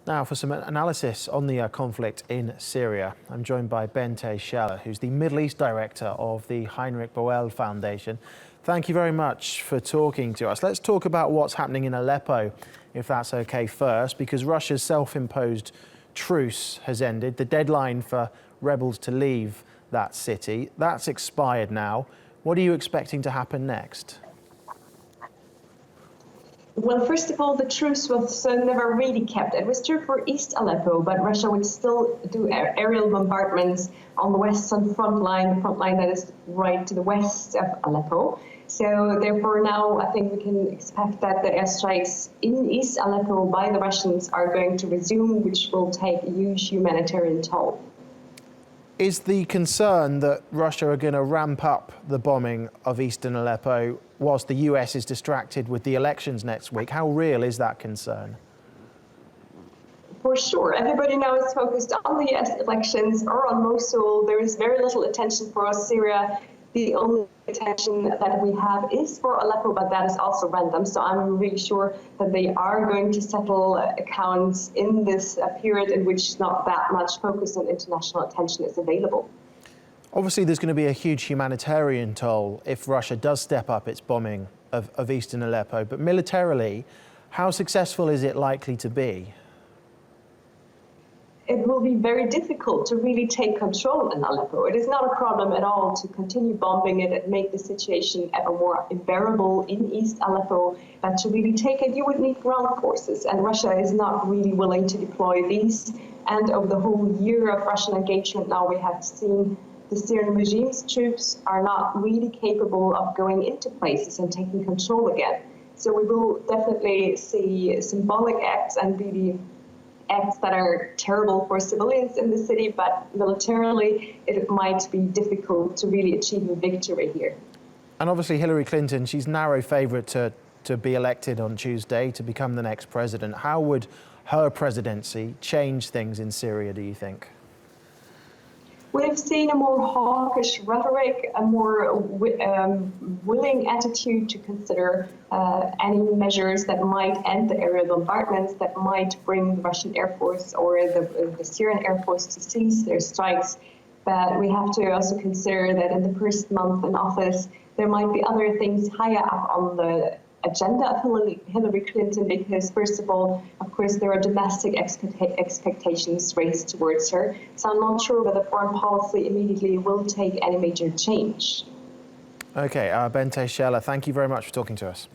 Now for some analysis on the conflict in Syria, I'm joined by Bente Scheller, who's the Middle East Director of the Heinrich Boel Foundation. Thank you very much for talking to us. Let's talk about what's happening in Aleppo, if that's okay first, because Russia's self-imposed truce has ended. The deadline for rebels to leave that city, that's expired now. What are you expecting to happen next? Well, first of all, the truce was never really kept. It was true for East Aleppo, but Russia would still do aerial bombardments on the western front line, the front line that is right to the west of Aleppo. So therefore now I think we can expect that the airstrikes in East Aleppo by the Russians are going to resume, which will take a huge humanitarian toll. Is the concern that Russia are going to ramp up the bombing of eastern Aleppo whilst the US is distracted with the elections next week? How real is that concern? For sure. Everybody now is focused on the US elections or on Mosul. There is very little attention for Syria. The only attention that we have is for Aleppo, but that is also random. So I'm really sure that they are going to settle accounts in this period in which not that much focus on international attention is available. Obviously, there's going to be a huge humanitarian toll if Russia does step up its bombing of eastern Aleppo. But militarily, how successful is it likely to be? It will be very difficult to really take control in Aleppo. It is not a problem at all to continue bombing it and make the situation ever more unbearable in East Aleppo. But to really take it, you would need ground forces, and Russia is not really willing to deploy these. And over the whole year of Russian engagement now, we have seen the Syrian regime's troops are not really capable of going into places and taking control again. So we will definitely see symbolic acts and really acts that are terrible for civilians in the city, but militarily it might be difficult to really achieve a victory here. And obviously Hillary Clinton, she's narrow favourite to be elected on Tuesday to become the next president. How would her presidency change things in Syria, do you think? We've seen a more hawkish rhetoric, a more willing attitude to consider any measures that might end the aerial bombardments, that might bring the Russian Air Force or the Syrian Air Force to cease their strikes. But we have to also consider that in the first month in office, there might be other things higher up on the agenda of Hillary Clinton, because first of all, of course, there are domestic expectations raised towards her. So I'm not sure whether foreign policy immediately will take any major change. Okay, Bente Scheller, thank you very much for talking to us.